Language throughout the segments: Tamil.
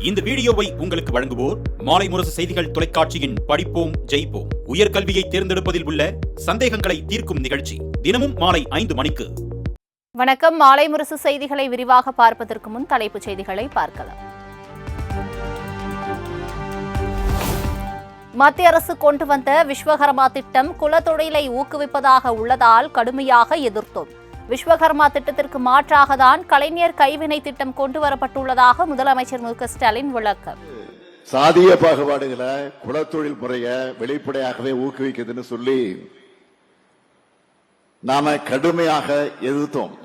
இந்த வீடியோவை உங்களுக்கு வழங்குவோர் மாலை முரசு செய்திகள் தொலைக்காட்சியின் படிப்போம் ஜெயிப்போம் உயர்கல்வியை தேர்ந்தெடுப்பதில் உள்ள சந்தேகங்களை தீர்க்கும் நிகழ்ச்சி தினமும் மாலை 5 மணிக்கு. வணக்கம். மாலை முரசு செய்திகளை விரிவாக பார்ப்பதற்கு முன் தலைப்புச் செய்திகளை பார்க்கலாம். மத்திய அரசு கொண்டு வந்த விஸ்வகர்மா திட்டம் குலத்தொழிலை ஊக்குவிப்பதாக உள்ளதால் கடுமையாக எதிர்த்தோம். விஸ்வகர்மா திட்டத்திற்கு மாற்றாக தான் கலைஞர் கைவினை திட்டம் கொண்டு வரப்பட்டுள்ளதாக முதலமைச்சர் மு.க. ஸ்டாலின் விளக்கம். சாதிய பாகுபாடுகளை குலத்தொழில் முறைய வெளிப்படையாகவே ஊக்குவிக்குதுன்னு சொல்லி நாம கடுமையாக எதிர்த்தோம்.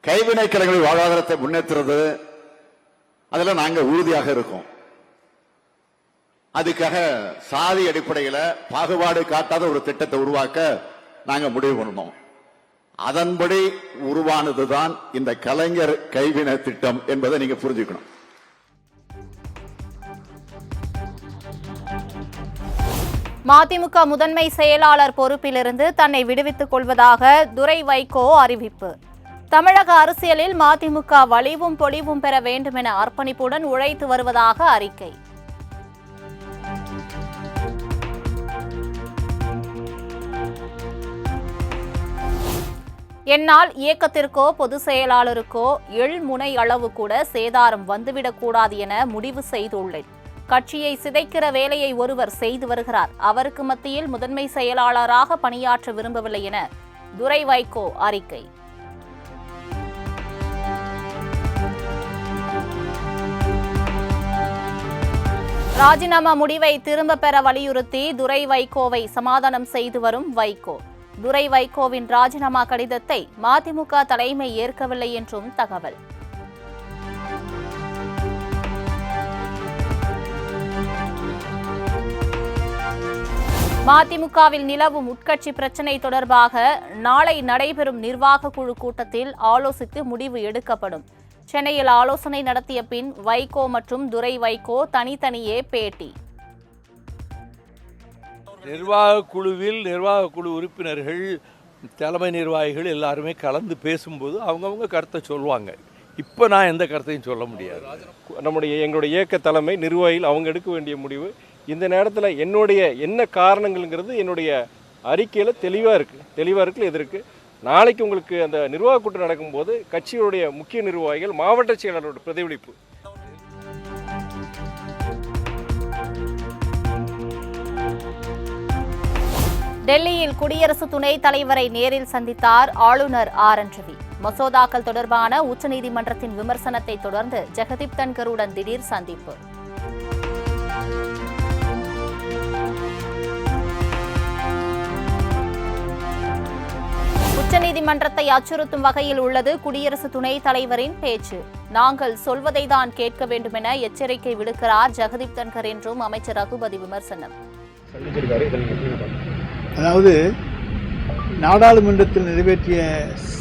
கைவினை கலைஞர்கள் வாழ்வாதாரத்தை முன்னேற்றுறது அதுல நாங்க உறுதியாக இருக்கோம். அதுக்காக சாதி அடிப்படையில பாகுபாடு காட்டாத ஒரு திட்டத்தை உருவாக்க நாங்க முடிவு பண்ணோம். அதன்படி உருவானதுதான் இந்த கலைஞர் கைவினை திட்டம் என்பதை நீங்க புரிஞ்சுக்கணும். மதிமுக முதன்மை செயலாளர் பொறுப்பிலிருந்து தன்னை விடுவித்துக் கொள்வதாக துரை வைகோ அறிவிப்பு. தமிழக அரசியலில் மதிமுக வலிவும் பொலிவும் பெற வேண்டும் என அர்ப்பணிப்புடன் உழைத்து வருவதாக அறிக்கை. என்னால் இயக்கத்திற்கோ பொதுச் செயலாளருக்கோ எள்முனை அளவு கூட சேதாரம் வந்துவிடக்கூடாது என முடிவு செய்துள்ளேன். கட்சியை சிதைக்கிற வேலையை ஒருவர் செய்து வருகிறார். அவருக்கு மத்தியில் முதன்மை செயலாளராக பணியாற்ற விரும்பவில்லை என துரை வைகோ அறிக்கை. ராஜினாமா முடிவை திரும்ப பெற வலியுறுத்தி துரை வைகோவை சமாதானம் செய்து வரும் வைகோ. துரை வைகோவின் ராஜினாமா கடிதத்தை மதிமுக தலைமை ஏற்கவில்லை என்றும் தகவல். மதிமுகவில் நிலவும் உட்கட்சி பிரச்சினை தொடர்பாக நாளை நடைபெறும் நிர்வாக குழு கூட்டத்தில் ஆலோசித்து முடிவு எடுக்கப்படும். சென்னையில் ஆலோசனை நடத்திய பின் வைகோ மற்றும் துரை வைகோ தனித்தனியே பேட்டி. நிர்வாக குழு உறுப்பினர்கள், தலைமை நிர்வாகிகள் எல்லாருமே கலந்து பேசும்போது அவங்கவுங்க கருத்தை சொல்லுவாங்க. இப்போ நான் எந்த கருத்தையும் சொல்ல முடியாது. எங்களுடைய இயக்க தலைமை நிர்வாகிகள் அவங்க எடுக்க வேண்டிய முடிவு. இந்த நேரத்தில் என்னுடைய என்ன காரணங்கள்ங்கிறது என்னுடைய அறிக்கையில் தெளிவாக இருக்குது. எது இருக்குது நாளைக்கு உங்களுக்கு அந்த நிர்வாக கூட்டம் நடக்கும்போது கட்சியுடைய முக்கிய நிர்வாகிகள், மாவட்ட செயலாளரோட பிரதிபலிப்பு. டெல்லியில் குடியரசு துணைத் தலைவரை நேரில் சந்தித்தார் ஆளுநர் ஆர்.என். ரவி. மசோதாக்கள் தொடர்பான உச்சநீதிமன்றத்தின் விமர்சனத்தை தொடர்ந்து ஜெகதீப் தன்கருடன் திடீர் சந்திப்பு. உச்சநீதிமன்றத்தை அச்சுறுத்தும் வகையில் உள்ளது குடியரசு துணைத் தலைவரின் பேச்சு. நாங்கள் சொல்வதை தான் கேட்க வேண்டும் என எச்சரிக்கை விடுக்கிறார் ஜெகதீப் தன்கர் என்றும் அமைச்சர் ரகுபதி விமர்சனம். அதாவது நாடாளுமன்றத்தில் நிறைவேற்றிய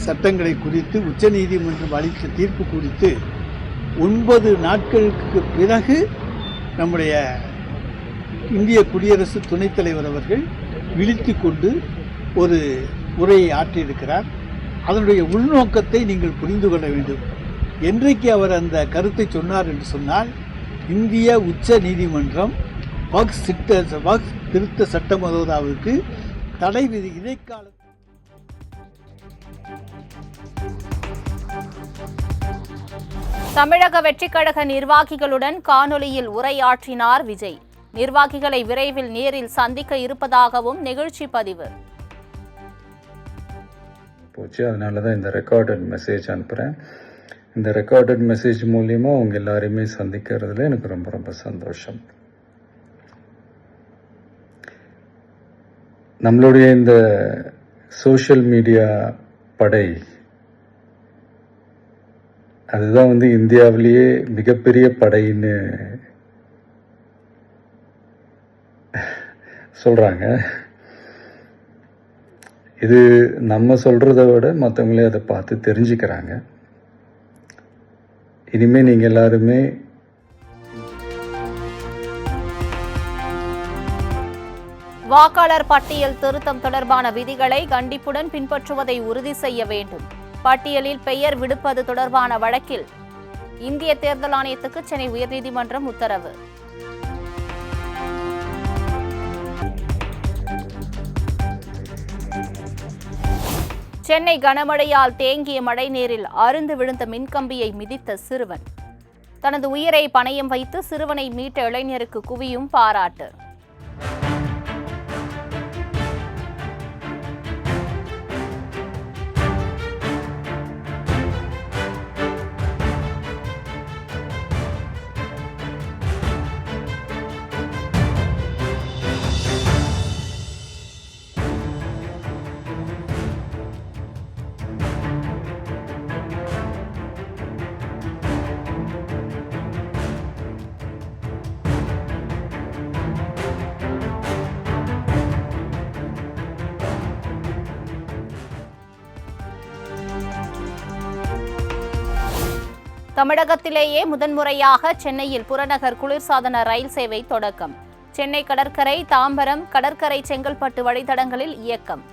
சட்டங்களை குறித்து உச்சநீதிமன்றம் அளித்த தீர்ப்பு குறித்து 9 நாட்களுக்கு பிறகு நம்முடைய இந்திய குடியரசு துணைத் தலைவர் அவர்கள் விழித்து கொண்டு ஒரு உரையை ஆற்றியிருக்கிறார். அதனுடைய உள்நோக்கத்தை நீங்கள் புரிந்து கொள்ள வேண்டும். என்றைக்கு அவர் அந்த கருத்தை சொன்னார் என்று சொன்னால், இந்திய உச்ச நீதிமன்றம் வக்ஃப் திருத்த சட்ட மசோதாவுக்கு தடை விதி இடைக்கால. தமிழக வெற்றிக் கழக நிர்வாகிகளுடன் காணொலியில் உரையாற்றினார் விஜய். நிர்வாகிகளை விரைவில் நேரில் சந்திக்க இருப்பதாகவும் நிகழ்ச்சி பதிவு. அதனால தான் இந்த ரெக்கார்டட் மெசேஜ் அனுப்புகிறேன். இந்த ரெக்கார்டட் மெசேஜ் மூலியமா அவங்க எல்லாரையுமே சந்திக்கிறதுல எனக்கு ரொம்ப ரொம்ப சந்தோஷம். நம்மளுடைய இந்த சோஷியல் மீடியா படை அதுதான் இந்தியாவிலேயே மிகப்பெரிய படைன்னு சொல்றாங்க. இது நம்ம சொல்றதை விட மற்றவங்களே அதை பார்த்து தெரிஞ்சுக்கிறாங்க. இனிமே நீங்க எல்லாருமே வாக்காளர் பட்டியல் திருத்தம் தொடர்பான விதிகளை கண்டிப்புடன் பின்பற்றுவதை உறுதி செய்ய வேண்டும். பட்டியலில் பெயர் விடுப்பது தொடர்பான வழக்கில் இந்திய தேர்தல் ஆணையத்துக்கு சென்னை உயர்நீதிமன்றம் உத்தரவு. சென்னை கனமழையால் தேங்கிய மழைநீரில் அறுந்து விழுந்த மின்கம்பியை மிதித்த சிறுவன். தனது உயிரை பணயம் வைத்து சிறுவனை மீட்ட இளைஞருக்கு குவியும் பாராட்டு. தமிழகத்திலேயே முதன்முறையாக சென்னையில் புறநகர் குளிர்சாதன ரயில் சேவை தொடக்கம். சென்னை கடற்கரை, தாம்பரம், கடற்கரை, செங்கல்பட்டு வழித்தடங்களில் இயக்கம்.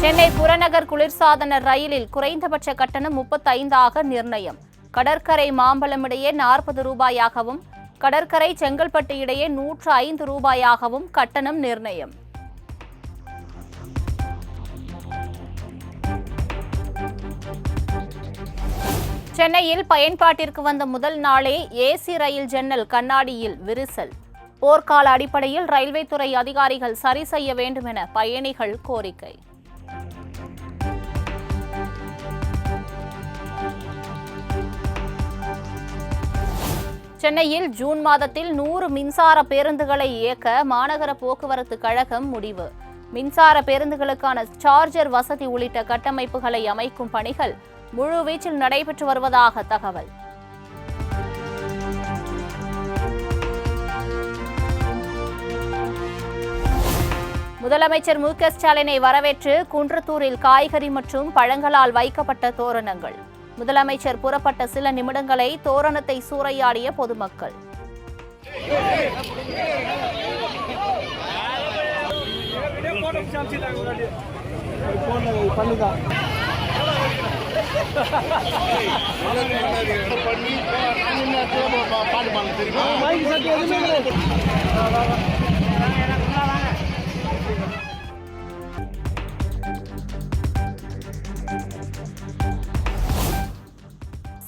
சென்னை புறநகர் குளிர்சாதன ரயிலில் குறைந்தபட்ச கட்டணம் 35 நிர்ணயம். கடற்கரை மாம்பலம் இடையே 40 ரூபாயாகவும், கடற்கரை செங்கல்பட்டு இடையே 105 ரூபாயாகவும் கட்டணம் நிர்ணயம். சென்னையில் பயன்பாட்டிற்கு வந்த முதல் நாளே ஏசி ரயில் ஜன்னல் கண்ணாடியில் விரிசல். போர்க்கால அடிப்படையில் ரயில்வே துறை அதிகாரிகள் சரி செய்ய வேண்டும் என பயணிகள் கோரிக்கை. சென்னையில் ஜூன் மாதத்தில் 100 மின்சார பேருந்துகளை இயக்க மாநகர போக்குவரத்து கழகம் முடிவு. மின்சார பேருந்துகளுக்கான சார்ஜர் வசதி உள்ளிட்ட கட்டமைப்புகளை அமைக்கும் பணிகள் முழுவீச்சில் நடைபெற்று வருவதாக தகவல். முதலமைச்சர் மு.க. ஸ்டாலினை வரவேற்று குன்றத்தூரில் காய்கறி மற்றும் பழங்களால் வைக்கப்பட்ட தோரணங்கள். முதலமைச்சர் புறப்பட்ட சில நிமிடங்களை தோரணத்தை சூறையாடிய பொதுமக்கள்.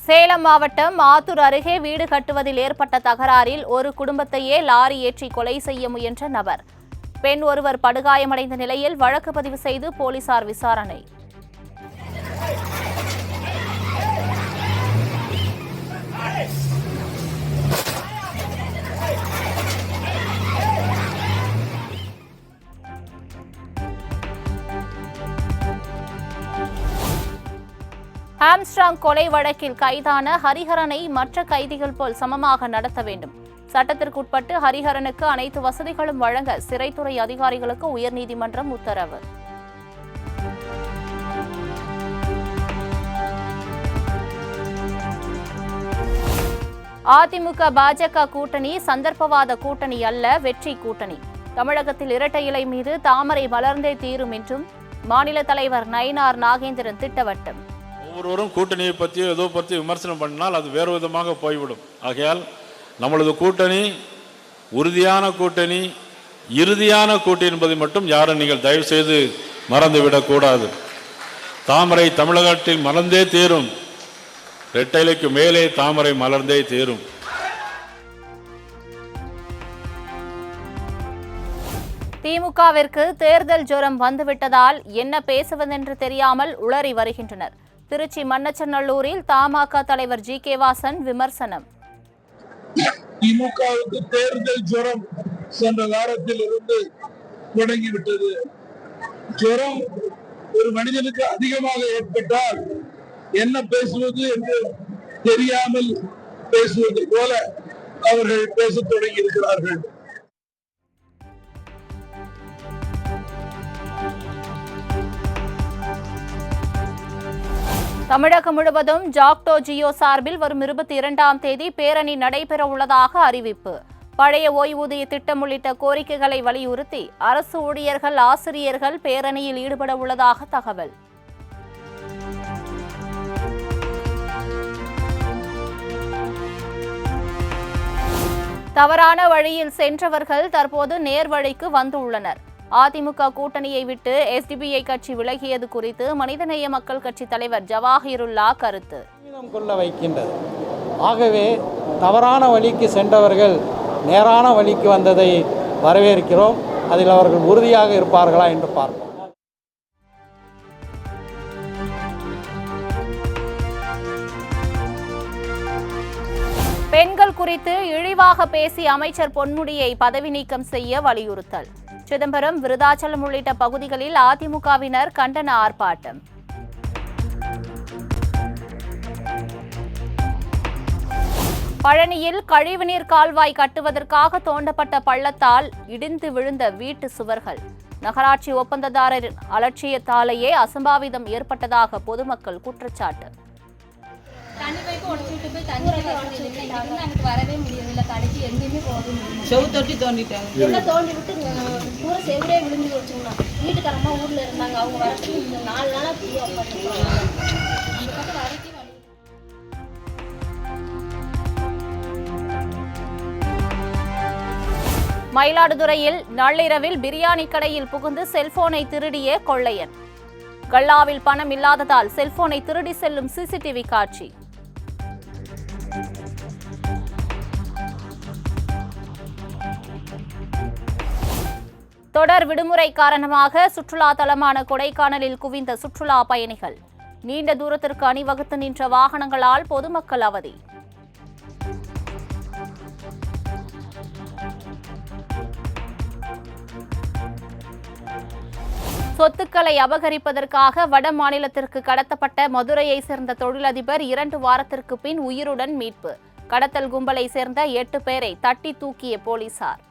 சேலம் மாவட்டம் ஆத்தூர் அருகே வீடு கட்டுவதில் ஏற்பட்ட தகராறில் ஒரு குடும்பத்தையே லாரி ஏற்றி கொலை செய்ய முயன்ற நபர். பெண் ஒருவர் படுகாயமடைந்த நிலையில் வழக்கு பதிவு செய்து போலீசார் விசாரணை. ஆம்ஸ்ட்ராங் கொலை வழக்கில் கைதான ஹரிஹரனை மற்ற கைதிகள் போல் சமமாக நடத்த வேண்டும். சட்டத்திற்குட்பட்டு ஹரிஹரனுக்கு அனைத்து வசதிகளும் வழங்க சிறைத்துறை அதிகாரிகளுக்கு உயர்நீதிமன்றம் உத்தரவு. அதிமுக பாஜக கூட்டணி சந்தர்ப்பவாத கூட்டணி அல்ல, வெற்றி கூட்டணி. தமிழகத்தில் இரட்டை இலை மீது தாமரை மலர்ந்தே தீரும் என்றும் மாநில தலைவர் நயினார் நாகேந்திரன் திட்டவட்டம். ஒவ்வொருவரும் கூட்டணியை பற்றியோ ஏதோ பற்றி விமர்சனம் பண்ணினால் அது வேறு விதமாக போய்விடும். ஆகையால் நம்மளது கூட்டணி உறுதியான கூட்டணி, இறுதியான கூட்டணி என்பதை மட்டும் யாரும் நீங்கள் தயவு செய்து மறந்துவிடக்கூடாது. தாமரை தமிழகத்தில் மலர்ந்தே தீரும், இரட்டைலைக்கு மேலே தாமரை மலர்ந்தே தீரும். திமுகவிற்கு தேர்தல் ஜுரம் வந்துவிட்டதால் என்ன பேசுவதென்று தெரியாமல் உளறி வருகின்றனர். திருச்சி மண்ணச்சநல்லூரில் தமாக தலைவர் ஜி.கே. வாசன் விமர்சனம். திமுகவுக்கு தேர்தல் ஜுரம் சென்ற வாரத்தில் இருந்து தொடங்கிவிட்டது. ஜுரம் ஒரு மனிதனுக்கு அதிகமாக ஏற்பட்டால் என்ன பேசுவது என்று தெரியாமல் பேசுவது போல அவர்கள் பேசத் தொடங்கி இருக்கிறார்கள். தமிழகம் முழுவதும் ஜாக்டோ ஜியோ சார்பில் வரும் 22ஆம் தேதி பேரணி நடைபெற உள்ளதாக அறிவிப்பு. பழைய ஓய்வூதிய திட்டம் உள்ளிட்ட கோரிக்கைகளை வலியுறுத்தி அரசு ஊழியர்கள், ஆசிரியர்கள் பேரணியில் ஈடுபட உள்ளதாக தகவல். தவறான வழியில் சென்றவர்கள் தற்போது நேர்வழிக்கு வந்துள்ளனர். அதிமுக கூட்டணியை விட்டு எஸ்டிபிஐ கட்சி விலகியது குறித்து மனிதநேய மக்கள் கட்சி தலைவர் ஜவாஹிருல்லா கருத்து. கொள்ள வைக்கின்றது. ஆகவே தவறான வழிக்கு சென்றவர்கள் நேரான வழிக்கு வந்ததை வரவேற்கிறோம். அதில் அவர்கள் உறுதியாக இருப்பார்களா என்று பார்ப்போம். பெண்கள் குறித்து இழிவாக பேசிய அமைச்சர் பொன்முடியை பதவி நீக்கம் செய்ய வலியுறுத்தல். சிதம்பரம், விருதாச்சலம் உள்ளிட்ட பகுதிகளில் அதிமுகவினர் கண்டன ஆர்ப்பாட்டம். பழனியில் கழிவுநீர் கால்வாய் கட்டுவதற்காக தோண்டப்பட்ட பள்ளத்தால் இடிந்து விழுந்த வீட்டு சுவர்கள். நகராட்சி ஒப்பந்ததாரரின் அலட்சியத்தாலேயே அசம்பாவிதம் ஏற்பட்டதாக பொதுமக்கள் குற்றச்சாட்டு. தண்ணி பைப்பு உடைச்சிட்டு போய் தண்ணி எனக்கு வரவே முடியல. கடைக்கு எங்கேயுமே போக முடியல. செவு தொட்டி தோண்டிட்டாங்க. எல்லாம் தோண்டி விட்டு பூரா செவரே விழுந்து வச்சுங்களா. வீட்டுக்காரமா ஊர்ல இருந்தாங்க. அவங்க வரத்துக்கு 4 நாளா ஃப்ரீயா உட்காந்துருக்காங்க. அந்த பக்கம் வரக்கே வழி. மயிலாடுதுறையில் நள்ளிரவில் பிரியாணி கடையில் புகுந்து செல்போனை திருடிய கொள்ளையன். கல்லாவில் பணம் இல்லாததால் செல்போனை திருடி செல்லும் சிசிடிவி காட்சி. தொடர் விடுமுறை காரணமாக சுற்றுலா தலமான கொடைக்கானலில் குவிந்த சுற்றுலா பயணிகள். நீண்ட தூரத்திற்கு அணிவகுத்து நின்ற வாகனங்களால் பொதுமக்கள் அவதி. சொத்துக்களை அபகரிப்பதற்காக வட மாநிலத்திற்கு கடத்தப்பட்ட மதுரையை சேர்ந்த தொழிலதிபர் 2 வாரத்திற்கு பின் உயிருடன் மீட்பு. கடத்தல் கும்பலை சேர்ந்த 8 பேரை தட்டி தூக்கிய போலீசார்.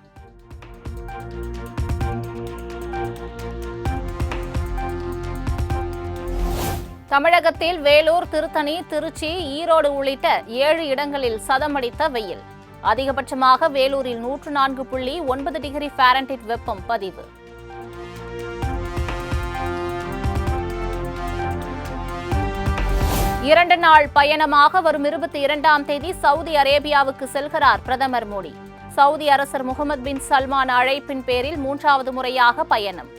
தமிழகத்தில் வேலூர், திருத்தணி, திருச்சி, ஈரோடு உள்ளிட்ட 7 இடங்களில் சதமடித்த வெயில். அதிகபட்சமாக வேலூரில் 104.9 டிகிரி ஃபாரன்ஹீட் வெப்பம் பதிவு. இரண்டு நாள் பயணமாக வரும் 22ஆம் தேதி சவுதி அரேபியாவுக்கு செல்கிறார் பிரதமர் மோடி. சவுதி அரசர் முகமது பின் சல்மான் அழைப்பின் பேரில் 3வது முறையாக பயணம்.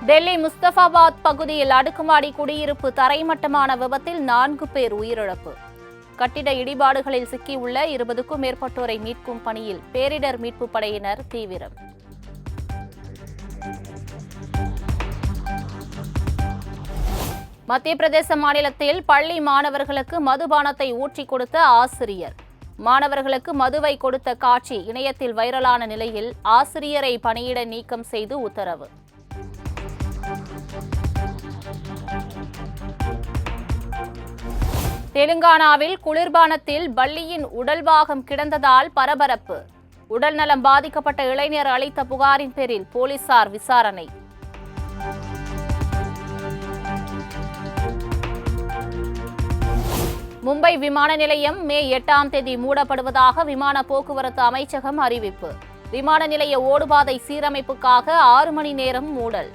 டெல்லி முஸ்தபாபாத் பகுதியில் அடுக்குமாடி குடியிருப்பு தரைமட்டமான விபத்தில் 4 பேர் உயிரிழப்பு. கட்டிட இடிபாடுகளில் சிக்கியுள்ள 20க்கும் மேற்பட்டோரை மீட்கும் பணியில் பேரிடர் மீட்பு படையினர் தீவிரம். மத்திய பிரதேச மாநிலத்தில் பள்ளி மாணவர்களுக்கு மதுபானத்தை ஊற்றி கொடுத்த ஆசிரியர். மாணவர்களுக்கு மதுவை கொடுத்த காட்சி இணையத்தில் வைரலான நிலையில் ஆசிரியரை பணியிட நீக்கம் செய்து உத்தரவு. தெலுங்கானாவில் குளிர்பானத்தில் பல்லியின் உடல்பாகம் கிடந்ததால் பரபரப்பு. உடல்நலம் பாதிக்கப்பட்ட இளைஞர் அளித்த புகாரின் பேரில் போலீசார் விசாரணை. மும்பை விமான நிலையம் மே 8ஆம் தேதி மூடப்படுவதாக விமான போக்குவரத்து அமைச்சகம் அறிவிப்பு. விமான நிலைய ஓடுபாதை சீரமைப்புக்காக 6 மணி நேரம் மூடல்.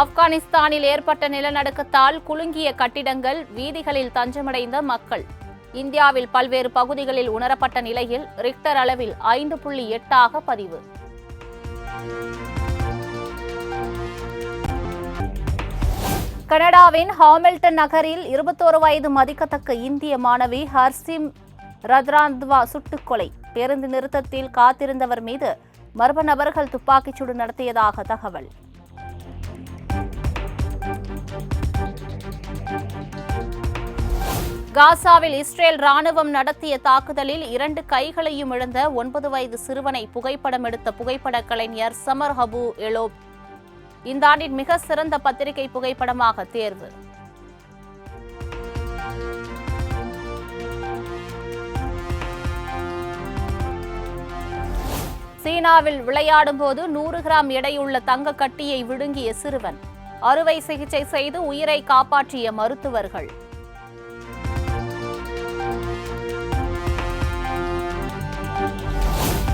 ஆப்கானிஸ்தானில் ஏற்பட்ட நிலநடுக்கத்தால் குலுங்கிய கட்டிடங்கள், வீதிகளில் தஞ்சமடைந்த மக்கள். இந்தியாவில் பல்வேறு பகுதிகளில் உணரப்பட்ட நிலையில் ரிக்டர் அளவில் 5.8 பதிவு. கனடாவின் ஹாமில்டன் நகரில் 21 வயது மதிக்கத்தக்க இந்திய மாணவி ஹர்சிம் ரத்ராந்த்வா சுட்டுக் கொலை. பேருந்து நிறுத்தத்தில் காத்திருந்தவர் மீது மர்ம நபர்கள் துப்பாக்கிச்சூடு நடத்தியதாக தகவல். காசாவில் இஸ்ரேல் ராணுவம் நடத்திய தாக்குதலில் 2 கைகளையும் இழந்த 9 வயது சிறுவனை புகைப்படம் எடுத்த புகைப்பட கலைஞர் சமர் ஹபு எலோப் இந்த ஆண்டின் மிக சிறந்த பத்திரிகை புகைப்படமாக தேர்வு. சீனாவில் விளையாடும் போது 100 கிராம் எடையுள்ள தங்க கட்டியை விழுங்கிய சிறுவன். அறுவை சிகிச்சை செய்து உயிரை காப்பாற்றிய மருத்துவர்கள்.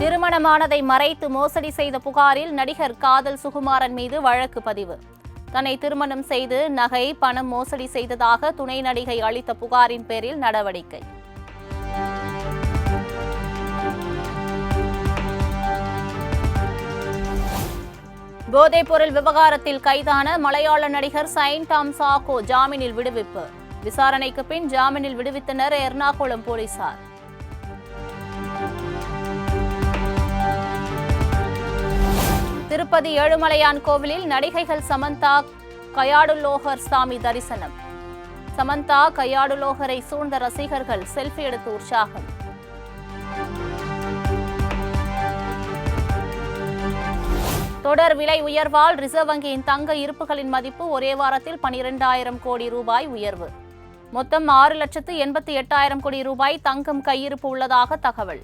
திருமணமானதை மறைத்து மோசடி செய்த புகாரில் நடிகர் காதல் சுகுமாரன் மீது வழக்கு பதிவு. தன்னை திருமணம் செய்து நகை பணம் மோசடி செய்ததாக துணை நடிகை அளித்த புகாரின் பேரில் நடவடிக்கை. போதைப்பொருள் விவகாரத்தில் கைதான மலையாள நடிகர் சைன் டாம் சாக்கோ ஜாமீனில் விடுவிப்பு. விசாரணைக்கு பின் ஜாமீனில் விடுவித்தனர் எர்ணாகுளம் போலீசார். திருப்பதி ஏழுமலையான் கோவிலில் நடிகைகள் சமந்தா கயாடுலோகர் சாமி தரிசனம். சமந்தா கயாடுலோகரை சூழ்ந்த ரசிகர்கள் செல்ஃபி எடுத்து உற்சாகம். தொடர் விலை உயர்வால் ரிசர்வ் வங்கியின் தங்க இருப்புகளின் மதிப்பு ஒரே வாரத்தில் 12,000 கோடி ரூபாய் உயர்வு. மொத்தம் 6,88,000 கோடி ரூபாய் தங்கம் கையிருப்பு உள்ளதாக தகவல்.